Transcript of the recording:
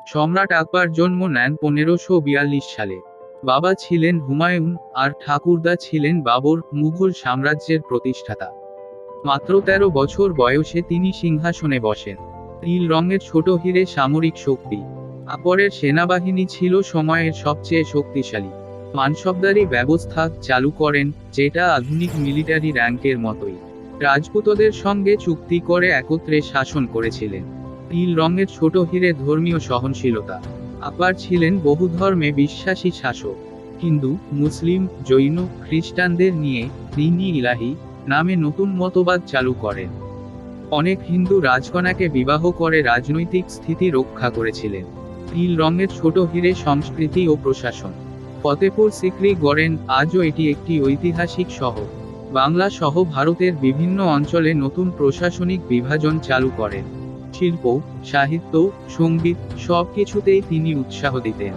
সম্রাট আকবর জন্ম নেন 1542 সালে। বাবা ছিলেন হুমায়ুন, আর ঠাকুরদা ছিলেন বাবর, মুঘল সাম্রাজ্যের প্রতিষ্ঠাতা। মাত্র 13 বছর বয়সে তিনি সিংহাসনে বসেন। নীল রঙের ছোট হিরে সামরিক শক্তি। আকবরের সেনাবাহিনী ছিল সময়ের সবচেয়ে শক্তিশালী। মানসবদারি ব্যবস্থা চালু করেন, যেটা আধুনিক মিলিটারি র্যাঙ্কের মতোই। রাজপুতদের সঙ্গে চুক্তি করে একত্রে শাসন করেছিলেন। নীল রঙের ছোট হিরে ধর্মীয় সহনশীলতা। আকবর ছিলেন বহু ধর্মে বিশ্বাসী শাসক। হিন্দু, মুসলিম, জৈন, খ্রিস্টানদের নিয়ে দীন-ই ইলাহি নামে নতুন মতবাদ চালু করেন। অনেক হিন্দু রাজকন্যাকে বিবাহ করে রাজনৈতিক স্থিতি রক্ষা করেছিলেন। নীল রঙের ছোট হিরে সংস্কৃতি ও প্রশাসন। ফতেপুর সিক্রি গড়েন, আজও এটি একটি ঐতিহাসিক শহর। বাংলা সহ ভারতের বিভিন্ন অঞ্চলে নতুন প্রশাসনিক বিভাজন চালু করেন। শিল্প, সাহিত্য, সঙ্গীত সবকিছুতেই তিনি উৎসাহ দিতেন।